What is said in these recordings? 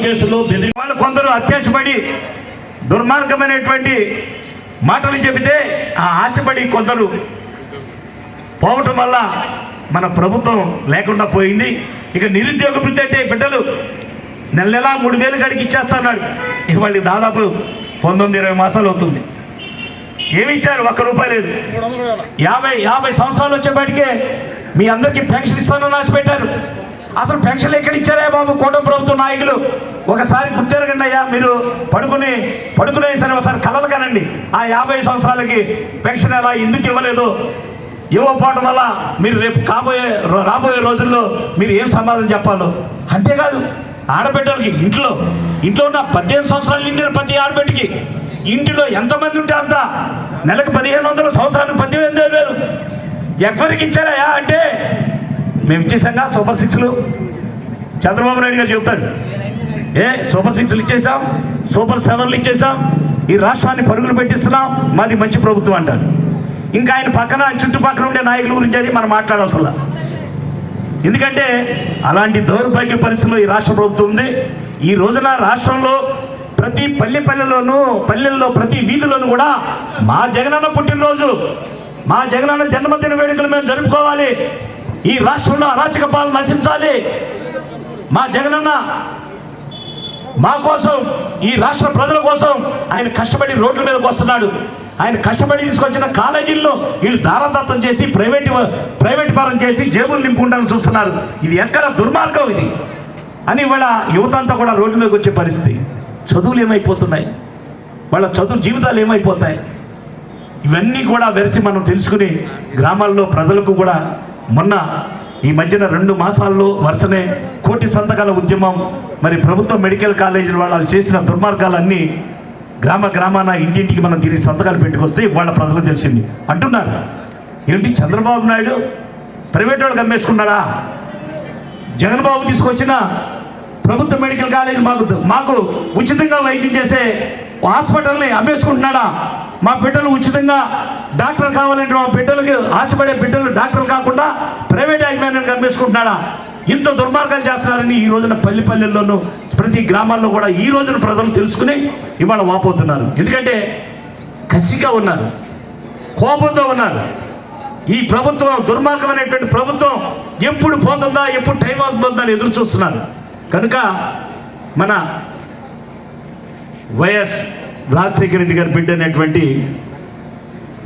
కేసులో వాళ్ళు కొందరు అత్యాశపడి దుర్మార్గమైనటువంటి మాటలు చెబితే ఆ ఆశపడి కొందరు పోవటం వల్ల మన ప్రభుత్వం లేకుండా పోయింది. ఇక నిరుద్యోగ వృత్తి అంటే బిడ్డలు నెల నెలా 3,000 గడికి ఇచ్చేస్తున్నాడు. ఇక వాళ్ళకి దాదాపు 19-20 మాసాలు అవుతుంది. ఏమి ఇచ్చారు? ₹1 లేదు. 50 సంవత్సరాలు వచ్చేపాటికే మీ అందరికీ పెన్షన్ ఇస్తానని ఆశపెట్టారు. అసలు పెన్షన్ ఎక్కడ ఇచ్చారా బాబు కూటమి ప్రభుత్వ నాయకులు? ఒకసారి గుర్తెరగండి అయ్యా. మీరు పడుకునే సరే ఒకసారి కలలు కనండి. ఆ 50 సంవత్సరాలకి పెన్షన్ ఎలా ఎందుకు ఇవ్వలేదు? ఇవ్వకపోవడం వల్ల మీరు రేపు రాబోయే రోజుల్లో మీరు ఏం సమాధానం చెప్పాలో. అంతేకాదు ఆడబిడ్డలకి ఇంట్లో ఉన్న 18 సంవత్సరాలు నిండిన ప్రతి ఆడబిడ్డకి ఇంటిలో ఎంతమంది ఉంటే అంత నెలకు 1,500, సంవత్సరానికి 18,000 ఎవరికి ఇచ్చారయా అంటే మేము ఇచ్చేసాంగా సూపర్ 6లు. చంద్రబాబు నాయుడు గారు చెబుతాడు, సూపర్ 6లు ఇచ్చేసాం, సూపర్ 7లు ఇచ్చేసాం, ఈ రాష్ట్రాన్ని పరుగులు పెట్టిస్తున్నాం, మాది మంచి ప్రభుత్వం అంటారు. ఇంకా ఆయన పక్కన చుట్టుపక్కల ఉండే నాయకుల గురించి అది మనం మాట్లాడవసలా. ఎందుకంటే అలాంటి దౌర్భాగ్య పరిస్థితుల్లో ఈ రాష్ట్ర ప్రభుత్వం ఉంది. ఈ రోజున రాష్ట్రంలో ప్రతి పల్లెల్లో ప్రతి వీధిలోనూ కూడా మా జగనన్న పుట్టినరోజు, మా జగనన్న జన్మదిన వేడుకలు మేము జరుపుకోవాలి, ఈ రాష్ట్రంలో అరాచక పాలన నశించాలి, మా జగనన్న మా కోసం, ఈ రాష్ట్ర ప్రజల కోసం ఆయన కష్టపడి రోడ్ల మీదకి వస్తున్నాడు. ఆయన కష్టపడి తీసుకొచ్చిన కాలేజీల్లో వీళ్ళు దారదత్తం చేసి ప్రైవేట్ పరం చేసి జేబులు నింపుకుంటానికి చూస్తున్నారు. ఇది ఎక్కడ దుర్మార్గం ఇది అని వాళ్ళ యువత అంతా కూడా రోడ్ల మీదకి వచ్చే పరిస్థితి. చదువులు ఏమైపోతున్నాయి, వాళ్ళ చదువు జీవితాలు ఏమైపోతాయి, ఇవన్నీ కూడా వెరసి మనం తెలుసుకుని గ్రామాల్లో ప్రజలకు కూడా మొన్న ఈ మధ్యన 2 మాసాల్లో వరుసనే 1 కోటి సంతకాల ఉద్యమం, మరి ప్రభుత్వ మెడికల్ కాలేజీల వాళ్ళు చేసిన దుర్మార్గాలన్నీ గ్రామాన ఇంటింటికి మనం తిరిగి సంతకాలు పెట్టుకొస్తే వాళ్ళ ప్రజలకు తెలిసింది. అంటున్నారు ఏంటి చంద్రబాబు నాయుడు ప్రైవేట్ వాళ్ళకి అమ్మేసుకున్నాడా? జగన్ బాబు తీసుకొచ్చిన ప్రభుత్వ మెడికల్ కాలేజీ మాకు ఉచితంగా వైద్యం చేసే హాస్పిటల్ని అమ్మేసుకుంటున్నాడా? మా బిడ్డలు ఉచితంగా డాక్టర్ కావాలంటే మా బిడ్డలకి ఆశపడే బిడ్డలు డాక్టర్ కాకుండా ప్రైవేట్ యాజమాన్యానికి అమ్మేసుకుంటున్నాడా? ఇంత దుర్మార్గాలు చేస్తున్నారని ఈ రోజున పల్లెల్లోనూ ప్రతి గ్రామాల్లో కూడా ఈ రోజున ప్రజలు తెలుసుకుని ఇవాళ వాపోతున్నారు. ఎందుకంటే కసిగా ఉన్నారు, కోపంతో ఉన్నారు. ఈ ప్రభుత్వం దుర్మార్గమైనటువంటి ప్రభుత్వం ఎప్పుడు పోతుందా, ఎప్పుడు టైం అవుతుందా అని ఎదురు చూస్తున్నారు. కనుక మన వైఎస్ రాజశేఖర రెడ్డి గారి బిడ్డ అనేటువంటి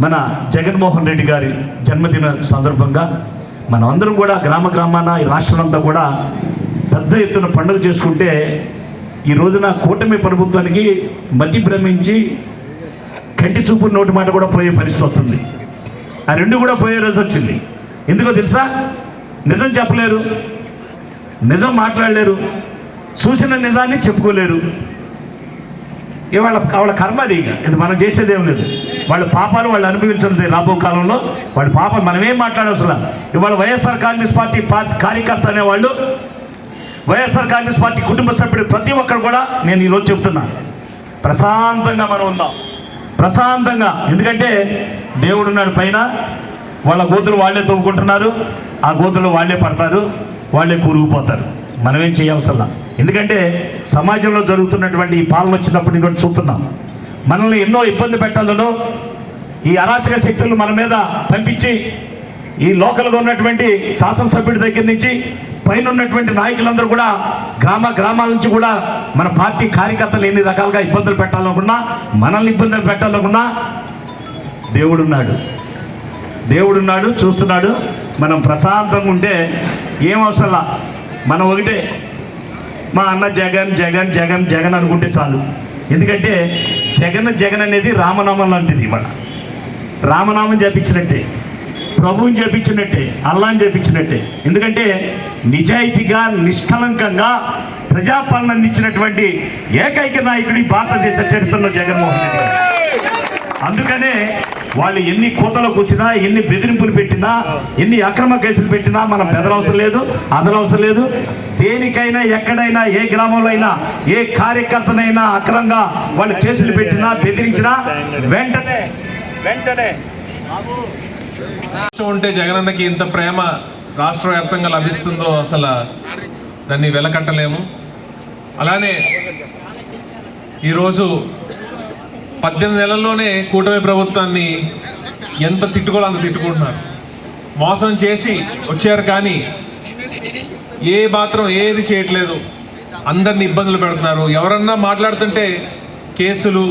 మన జగన్మోహన్ రెడ్డి గారి జన్మదిన సందర్భంగా మనం అందరం కూడా గ్రామాన ఈ రాష్ట్రంలో కూడా పెద్ద ఎత్తున పండుగ చేసుకుంటే ఈ రోజున కూటమి ప్రభుత్వానికి మతి భ్రమించి కంటి చూపు నోటి మాట కూడా పోయే పరిస్థితి వస్తుంది. ఆ 2 కూడా పోయే రోజు వచ్చింది. ఎందుకో తెలుసా? నిజం చెప్పలేరు, నిజం మాట్లాడలేరు, చూసిన నిజాన్ని చెప్పుకోలేరు. వాళ్ళ కర్మది. ఇది మనం చేసేది ఏం లేదు. వాళ్ళ పాపాలు వాళ్ళు అనుభవించలేదు. రాబో కాలంలో వాళ్ళ పాపాలు మనమేం మాట్లాడవసరం. ఇవాళ వైఎస్ఆర్ కాంగ్రెస్ పార్టీ కార్యకర్త అనేవాళ్ళు, వైఎస్ఆర్ కాంగ్రెస్ పార్టీ కుటుంబ సభ్యుడు ప్రతి ఒక్కరు కూడా నేను ఈరోజు చెప్తున్నా, ప్రశాంతంగా మనం ఉందాం, ప్రశాంతంగా. ఎందుకంటే దేవుడున్నాడు పైన. వాళ్ళ గోతులు వాళ్ళే తవ్వుకుంటున్నారు, ఆ గోతులు వాళ్ళే పడతారు, వాళ్ళే కూరుకుపోతారు. మనమేం చేయవసరం. ఎందుకంటే సమాజంలో జరుగుతున్నటువంటి ఈ పాలన వచ్చినప్పటి నుంచి చూస్తున్నాం. మనల్ని ఎన్నో ఇబ్బంది పెట్టాలనో ఈ అరాచక శక్తులు మన మీద పంపించి ఈ లోకల్గా ఉన్నటువంటి శాసనసభ్యుడి దగ్గర నుంచి పైన ఉన్నటువంటి నాయకులందరూ కూడా గ్రామాల నుంచి కూడా మన పార్టీ కార్యకర్తలు ఎన్ని రకాలుగా ఇబ్బందులు పెట్టాలనుకున్నా, మనల్ని ఇబ్బందులు పెట్టాలనుకున్నా దేవుడున్నాడు, చూస్తున్నాడు. మనం ప్రశాంతంగా ఉంటే ఏం అవసరంలా. మనం ఒకటే, మా అన్న జగన్ అనుకుంటే చాలు. ఎందుకంటే జగన్ అనేది రామనామం లాంటిది. ఇవాళ రామనామం జపించినట్టే, ప్రభువుని జపించినట్టే, అల్లాని జపించినట్టే. ఎందుకంటే నిజాయితీగా నిష్కలంకంగా ప్రజాపాలన అందించినటువంటి ఏకైక నాయకుడు ఈ భారతదేశ చరిత్రలో జగన్మోహన్ రెడ్డి గారు. అందుకనే వాళ్ళు ఎన్ని కోతలు కూసినా, ఎన్ని బెదిరింపులు పెట్టినా, ఎన్ని అక్రమ కేసులు పెట్టినా మనం బెదరవసరం లేదు, అదనవసరం లేదు. దేనికైనా ఎక్కడైనా ఏ గ్రామంలో అయినా ఏ కార్యకర్తనైనా అక్రమంగా వాళ్ళు కేసులు పెట్టినా, బెదిరించినా వెంటనే ఉంటే జగనన్నకి ఇంత ప్రేమ రాష్ట్ర వ్యాప్తంగా లభిస్తుందో అసలు దాన్ని వెలకట్టలేము. అలానే ఈరోజు 18 నెలల్లోనే కూటమి ప్రభుత్వాన్ని ఎంత తిట్టుకోవాలో అంత తిట్టుకుంటున్నారు. మోసం చేసి వచ్చారు కానీ మాత్రం ఏది చేయట్లేదు. అందరినీ ఇబ్బందులు పెడుతున్నారు. ఎవరన్నా మాట్లాడుతుంటే కేసులు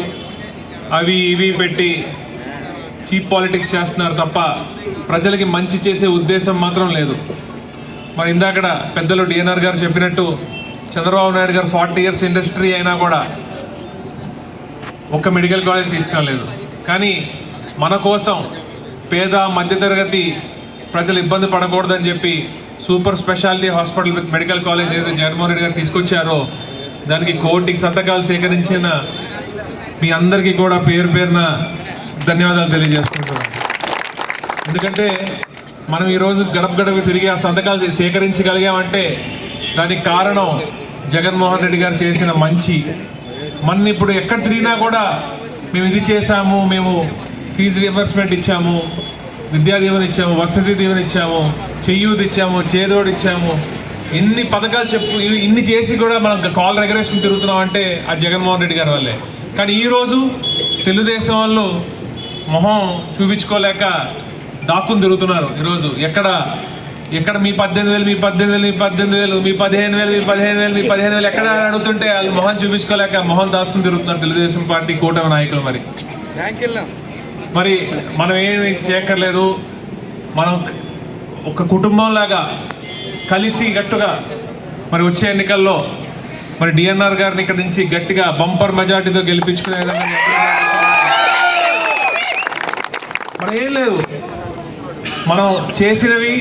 అవి ఇవి పెట్టి చీప్ పాలిటిక్స్ చేస్తున్నారు తప్ప ప్రజలకి మంచి చేసే ఉద్దేశం మాత్రం లేదు. మరి ఇందాకడ పెద్దలు డిఎన్ఆర్ గారు చెప్పినట్టు చంద్రబాబు నాయుడు గారు 40 years ఇండస్ట్రీ అయినా కూడా ఒక్క మెడికల్ కాలేజ్ తీసుకురాలేదు. కానీ మన కోసం పేద మధ్యతరగతి ప్రజలు ఇబ్బంది పడకూడదని చెప్పి super speciality hospital with medical college ఏదైతే జగన్మోహన్ రెడ్డి గారు తీసుకొచ్చారో దానికి కోటికి సంతకాలు సేకరించిన మీ అందరికీ కూడా పేరు పేరున ధన్యవాదాలు తెలియజేసుకుంటున్నాను. ఎందుకంటే మనం ఈరోజు గడప గడప తిరిగి ఆ సంతకాలు సేకరించగలిగామంటే దానికి కారణం జగన్మోహన్ రెడ్డి గారు చేసిన మంచి. మన ఇప్పుడు ఎక్కడ తిరిగినా కూడా మేము ఇది చేశాము, మేము ఫీజు రియంబర్స్మెంట్ ఇచ్చాము, విద్యా దీవెన ఇచ్చాము, వసతి దీవెన ఇచ్చాము, చెయ్యూది ఇచ్చాము, చేదోడు ఇచ్చాము, ఎన్ని పథకాలు ఇన్ని చేసి కూడా మనం కాల్ రెగ్యులేషన్ తిరుగుతున్నాం అంటే ఆ జగన్మోహన్ రెడ్డి గారి వల్లే. కానీ ఈరోజు తెలుగుదేశం వాళ్ళు మొహం చూపించుకోలేక దాక్కుని తిరుగుతున్నారు. ఈరోజు ఎక్కడ మీ 18,000 మీ 18,000 మీ 18,000 మీ 15,000 మీ 15,000 మీ 15,000 ఎక్కడ అడుగుతుంటే వాళ్ళు మొహం చూపించుకోలేక మొహం దాచుకుని తిరుగుతున్నారు తెలుగుదేశం పార్టీ కూటమి నాయకులు. మరి మనం ఏమి చేయక్కర్లేదు. మనం ఒక కుటుంబంలాగా కలిసి గట్టుగా మరి వచ్చే ఎన్నికల్లో మరి డిఎన్ఆర్ గారిని ఇక్కడ నుంచి గట్టిగా బంపర్ మెజార్టీతో గెలిపించుకునే విధంగా మరి ఏం లేదు. మనం చేసినవి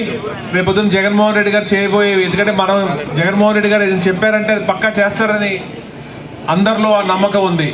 రేపొద్దున జగన్మోహన్ రెడ్డి గారు చేయబోయేవి. ఎందుకంటే మనం జగన్మోహన్ రెడ్డి గారు చెప్పారంటే అది పక్కా చేస్తారని అందరిలో ఆ నమ్మకం ఉంది.